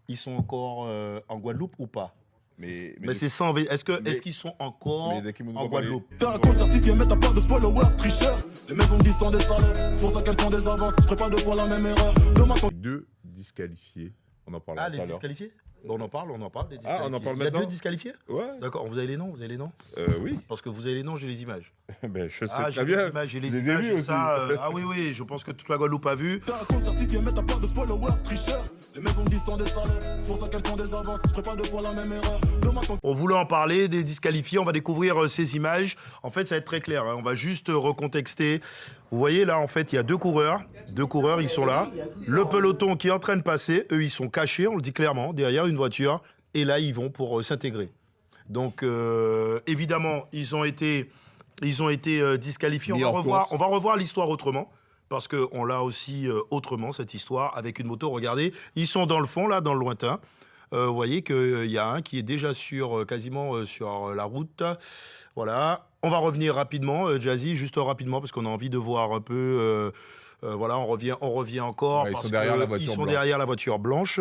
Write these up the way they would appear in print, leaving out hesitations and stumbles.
Ils sont encore en Guadeloupe ou pas? Mais c'est sans... Est-ce qu'ils sont encore en Guadeloupe? T'as un compte certifié mais t'as pas de followers, tricheur. Les maisons disent sont des salopes, c'est pour ça qu'elles font des avances. Je ferai pas deux fois la même erreur. Demain, deux disqualifiés. On en parle Ah, tout les à l'heure. disqualifiés? Bon, on en parle des disqualifiés. Ah, on en parle Il y a maintenant 2 disqualifiés? Ouais. D'accord, vous avez les noms? Oui. Parce que vous avez les noms, j'ai les images. Ben, je sais Ah, très bien. J'ai les Vous images, avez vu et aussi. ça, ah oui, je pense que toute la Guadeloupe a vu. t'as un compte certifié mais t'as pas de followers, tricheur. Les maisons disent sont des salopes, c'est pour ça qu'elles font des avances. Je ferai pas deux fois la même erreur. Demain, On voulait en parler des disqualifiés, on va découvrir ces images. En fait, ça va être très clair, hein. On va juste recontexter. Vous voyez là, en fait, il y a deux coureurs, ils sont là. Le peloton qui est en train de passer, eux, ils sont cachés, on le dit clairement, derrière une voiture. Et là, ils vont pour s'intégrer. Donc, évidemment, ils ont été disqualifiés. On va revoir l'histoire autrement. Parce qu'on l'a aussi autrement, cette histoire, avec une moto. Regardez, ils sont dans le fond, là, dans le lointain. Vous voyez qu'il y a un qui est déjà quasiment sur la route. Voilà. On va revenir rapidement, Jazzy, juste rapidement, parce qu'on a envie de voir un peu... voilà, on revient encore. Ouais, parce ils sont derrière la voiture blanche.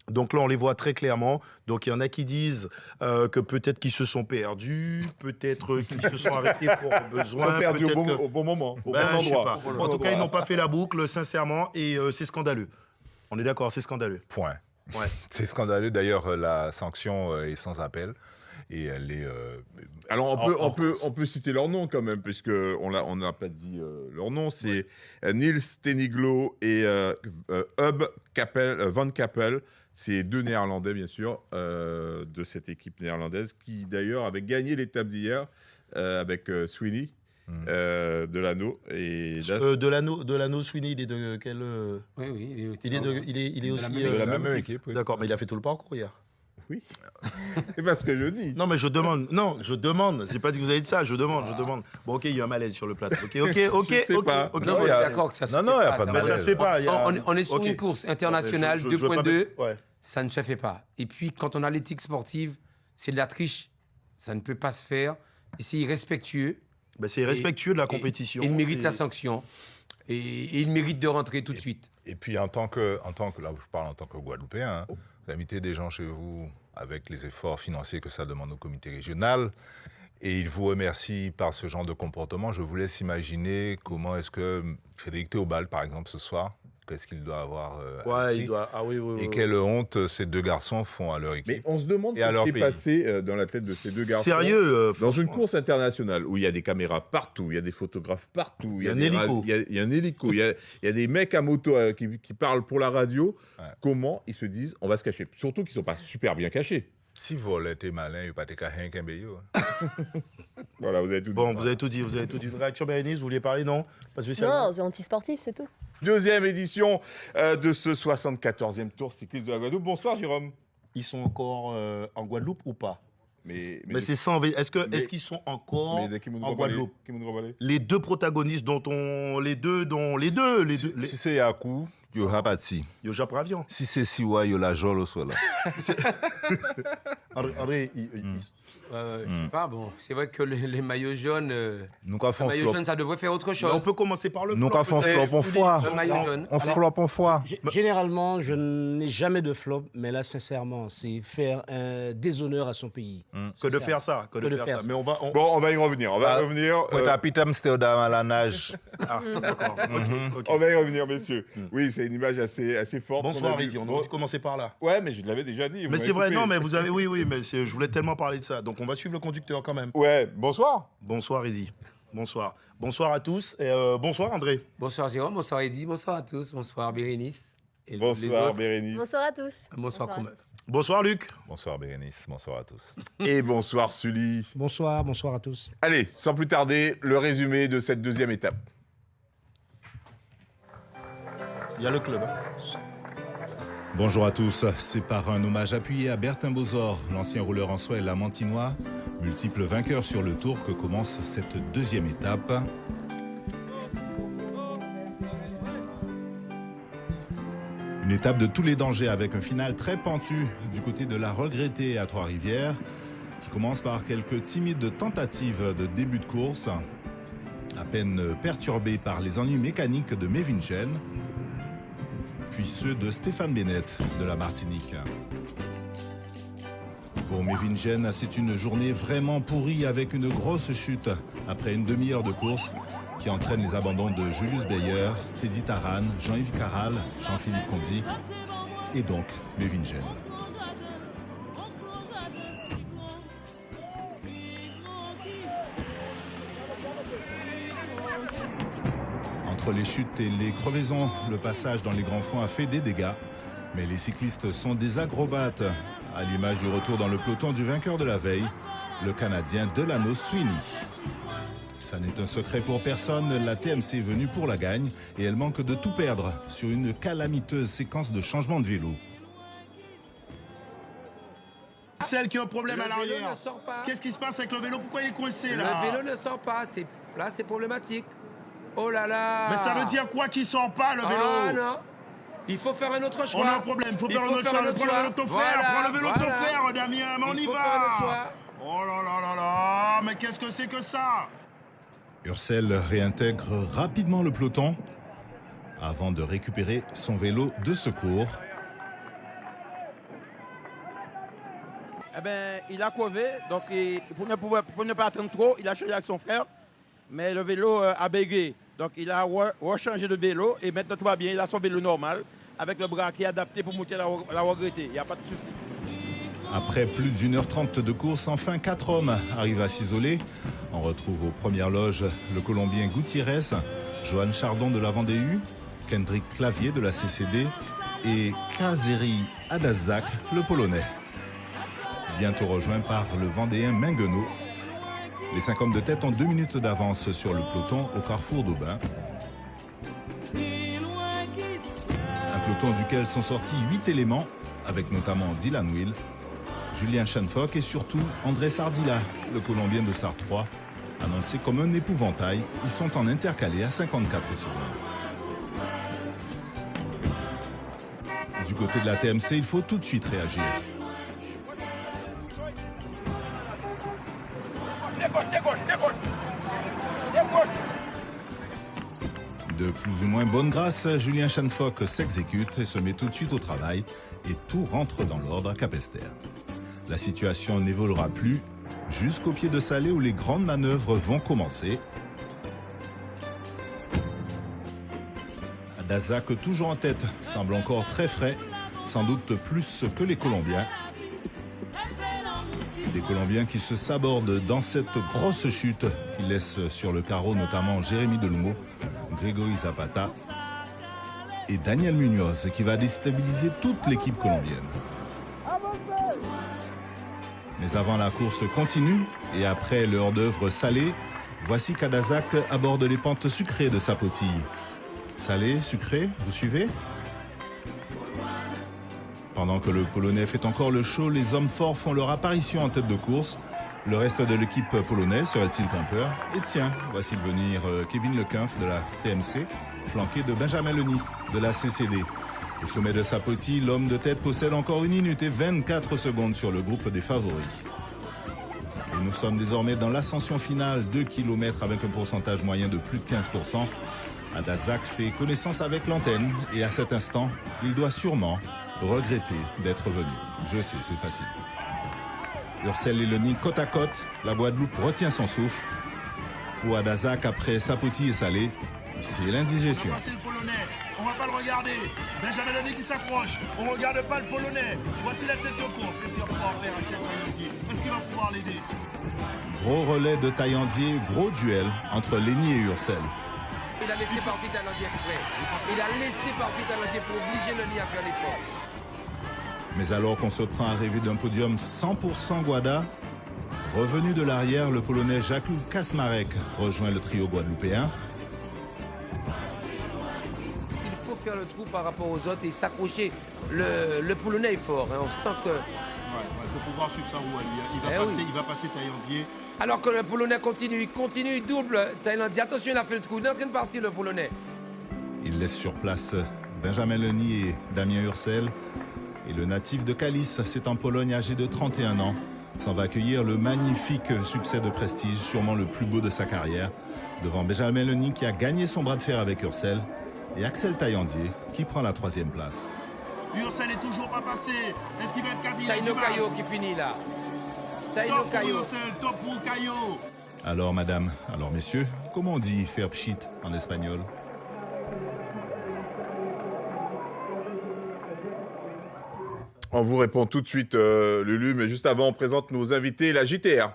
Donc là, on les voit très clairement. Donc il y en a qui disent que peut-être qu'ils se sont perdus, peut-être qu'ils se sont arrêtés pour besoin. Ils sont perdus peut-être au bon moment, au bon je sais endroit. pas. En tout cas, ils n'ont pas fait la boucle, sincèrement, et c'est scandaleux. On est d'accord, c'est scandaleux. Point. Ouais. C'est scandaleux. D'ailleurs, la sanction est sans appel. Et elle est... Alors, on peut citer leur nom quand même, puisqu'on n'a pas dit leur nom. C'est Niels Teniglo et Hub Van Kappel. C'est deux Néerlandais, bien sûr, de cette équipe néerlandaise, qui d'ailleurs avait gagné l'étape d'hier avec Sweeney. Delano et Delano Sweeney, il est de quel Oui, il est aussi de la même équipe. Oui. D'accord, mais il a fait tout le parcours hier. Oui. C'est pas ce que je dis. Non, mais je demande. Non, je demande. C'est pas dit que vous avez dit ça. Je demande. Bon, ok, il y a un malaise sur le plateau. Ok. Je sais pas. Non, on est d'accord que ça se fait Non, il n'y a pas. pas de Mais ça se fait pas. On est sur une course internationale, Je veux pas 2.2, mettre- ouais. ça ne se fait pas. Et puis, quand on a l'éthique sportive, c'est de la triche. Ça ne peut pas se faire. Et c'est irrespectueux. Ben, c'est respectueux de la compétition. Et il mérite c'est- la sanction. Et il mérite de rentrer tout de suite. Et puis, en tant que, là, je parle en tant que Guadeloupéen, hein, vous invitez des gens chez vous avec les efforts financiers que ça demande au comité régional, et ils vous remercient par ce genre de comportement. Je vous laisse imaginer comment est-ce que Frédéric Théobald, par exemple, ce soir, qu'est-ce qu'il doit avoir à Ouais, l'esprit, il doit. Ah oui. et quelle honte ces deux garçons font à leur équipe. Mais on se demande Et à ce leur qui est pays. passé dans la tête de ces deux garçons. Sérieux Dans franchement. une course internationale où il y a des caméras partout, il y a des photographes partout, Il y a un des hélico. il y a un hélico, il y a des mecs à moto qui parlent pour la radio. Ouais. Comment ils se disent on va se cacher? Surtout qu'ils ne sont pas super bien cachés. Si vol était malin, il n'y a pas de cas rien qu'un béo. Voilà, vous avez tout dit. Bon, vous avez tout dit. Une réaction, Bérénice, vous vouliez parler, non? Pas spécialement. Non, c'est anti-sportif, c'est tout. Deuxième édition de ce 74e Tour cycliste de la Guadeloupe. Bonsoir Jérôme. Ils sont encore en Guadeloupe ou pas? Mais c'est sans. Est-ce qu'ils sont encore en Guadeloupe? Les deux protagonistes les deux. Si c'est Yakou, il y aura pas de si. Yo j'ai pris avion. Si c'est Siwa, il y a la Jol au sol. André, Je sais pas, bon. C'est vrai que les maillots jaunes, Nous qu'à les font maillots flop. jaunes, ça devrait faire autre chose. on peut commencer par le Nous flop, qu'à font peut-être. flop, on foire. Le maillot jaune. On flop, on foire. Généralement, je n'ai jamais de flop, mais là, sincèrement, c'est faire un déshonneur à son pays. Que de faire ça. Mais on va. Bon, on va y revenir. On va revenir. Pour t'appeler Amsterdam à la nage. Ah, d'accord. Ok. On va y revenir, messieurs. Oui, c'est une image assez forte. Bonsoir, qu'on a vue. Rizzi. On aurait dû commencer par là. Ouais, mais je l'avais déjà dit. vous Mais m'avez c'est vrai, coupé. non, mais vous avez. Oui, mais je voulais tellement parler de ça. Donc on va suivre le conducteur quand même. Ouais, bonsoir. Bonsoir, Rizzi. Bonsoir. Bonsoir à tous. Et bonsoir, André. Bonsoir Jérôme, bonsoir Eddy, bonsoir à tous, bonsoir Bérénice. Et les Bonsoir autres. Bérénice. Bonsoir à tous. Bonsoir Commeuf. Bonsoir, Luc. Bonsoir Bérénice, bonsoir à tous. Et bonsoir Sully. Bonsoir à tous. Allez, sans plus tarder, le résumé de cette deuxième étape. Il y a le club. Hein. Bonjour à tous, c'est par un hommage appuyé à Bertin Bozor, l'ancien rouleur en soie et lamantinois, multiple vainqueur sur le Tour, que commence cette deuxième étape. Une étape de tous les dangers avec un final très pentu du côté de la regrettée à Trois-Rivières, qui commence par quelques timides tentatives de début de course, à peine perturbées par les ennuis mécaniques de Mevinchen. puis ceux de Stéphane Bennett de la Martinique. Pour Mévingen, c'est une journée vraiment pourrie avec une grosse chute après une demi-heure de course qui entraîne les abandons de Julius Beyer, Teddy Taran, Jean-Yves Caral, Jean-Philippe Condy et donc Mévingen. Entre les chutes et les crevaisons, le passage dans les grands fonds a fait des dégâts. Mais les cyclistes sont des acrobates, à l'image du retour dans le peloton du vainqueur de la veille, le Canadien Delano Sweeney. Ça n'est un secret pour personne, la TMC est venue pour la gagne et elle manque de tout perdre sur une calamiteuse séquence de changement de vélo. Celle qui a un problème à Le vélo l'arrière. ne sort pas. Qu'est-ce qui se passe avec le vélo? Pourquoi il est coincé là? Le vélo ne sort pas. Là, c'est problématique. Oh là là. Mais ça veut dire quoi qu'il sort pas le vélo? Ah non. Il faut faire un autre choix. On a un problème, il faut faire un autre choix. Prends le vélo de ton frère, prends le vélo de ton frère, Damien, mais on y Il faut faire un autre va. choix. Oh là là là là, mais qu'est-ce que c'est que ça? Ursel réintègre rapidement le peloton avant de récupérer son vélo de secours. Eh ben, il a crevé, donc pour ne pas attendre trop, il a changé avec son frère, mais le vélo a bégayé. Donc il a rechangé de vélo et maintenant tout va bien, il a son vélo normal avec le bras qui est adapté pour monter la regrettée, il n'y a pas de souci. Après plus d'1h30 de course, enfin 4 hommes arrivent à s'isoler. On retrouve aux premières loges le Colombien Gutiérrez, Johan Chardon de la Vendée-U, Kendrick Clavier de la CCD et Kazeri Adazak, le Polonais. Bientôt rejoint par le Vendéen Menguenot. Les 5 hommes de tête ont 2 minutes d'avance sur le peloton au carrefour d'Aubin. Un peloton duquel sont sortis 8 éléments, avec notamment Dylan Will, Julien Chanfoc et surtout André Sardilla, le Colombien de Sartre, annoncé comme un épouvantail. Ils sont en intercalé à 54 secondes. Du côté de la TMC, il faut tout de suite réagir. De plus ou moins bonne grâce, Julien Chanfoc s'exécute et se met tout de suite au travail et tout rentre dans l'ordre à Capesterre. La situation n'évoluera plus jusqu'au pied de Salé où les grandes manœuvres vont commencer. Adazak, toujours en tête, semble encore très frais, sans doute plus que les Colombiens. Des Colombiens qui se sabordent dans cette grosse chute qui laisse sur le carreau notamment Jérémy Delumeau, Grégory Zapata et Daniel Munoz qui va déstabiliser toute l'équipe colombienne. Mais avant la course continue et après le hors-d'œuvre salé, voici qu'Adazak aborde les pentes sucrées de sa potille. Salé, sucré, vous suivez ? Pendant que le Polonais fait encore le show, les hommes forts font leur apparition en tête de course. Le reste de l'équipe polonaise serait-il grimpeur? Et tiens, voici venir Kevin Lequinf de la TMC, flanqué de Benjamin Leny de la CCD. Au sommet de sa potille, l'homme de tête possède encore 1 minute et 24 secondes sur le groupe des favoris. Et nous sommes désormais dans l'ascension finale, 2 km avec un pourcentage moyen de plus de 15%. Adazak fait connaissance avec l'antenne et à cet instant, il doit sûrement regretter d'être venu. Je sais, c'est facile. Ursel et Leny côte à côte, la Guadeloupe retient son souffle. Pour Adazak, après Sapoti et Salé, c'est l'indigestion. C'est le Polonais, on va pas le regarder. Benjamin Leny qui s'accroche, on regarde pas le Polonais. Voici la tête de course, qu'est-ce qu'il va pouvoir faire à Taillandier? Est-ce qu'il va pouvoir l'aider? Gros relais de Taillandier, gros duel entre Leny et Ursel. Il a laissé partir Taillandier exprès. Il a laissé partir Taillandier pour obliger Leny à faire l'effort. Mais alors qu'on se prend à rêver d'un podium 100% Guada, revenu de l'arrière, le Polonais Jakub Kasmarek rejoint le trio guadeloupéen. Il faut faire le trou par rapport aux autres et s'accrocher. Le Polonais est fort, hein. On sent que... Il faut pouvoir suivre sa roue à lui. Il va passer Taillandier. Alors que le Polonais continue, il double Taillandier. Attention, il a fait le trou, il est en train de partir le Polonais. Il laisse sur place Benjamin Leny et Damien Ursel. Et le natif de Kalisz, c'est en Pologne, âgé de 31 ans, s'en va accueillir le magnifique succès de prestige, sûrement le plus beau de sa carrière, devant Benjamin Leny qui a gagné son bras de fer avec Ursel et Axel Taillandier qui prend la 3e place. Ursel est toujours pas passé. Est-ce qu'il va être quatrième? Taino Caillot qui finit là. Taino Top pour Caillot. Ursel, top pour Caillot. Alors madame, alors messieurs, comment on dit faire pchit en espagnol? On vous répond tout de suite, Lulu, mais juste avant, on présente nos invités, la JTR.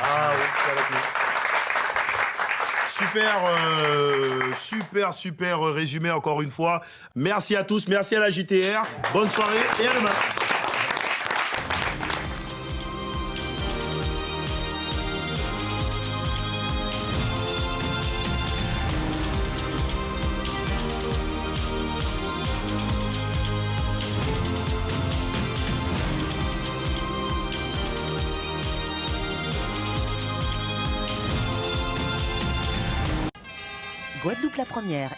Ah oui, c'est avec nous. Super résumé encore une fois. Merci à tous, merci à la JTR. Bonne soirée et à demain. Guadeloupe la première.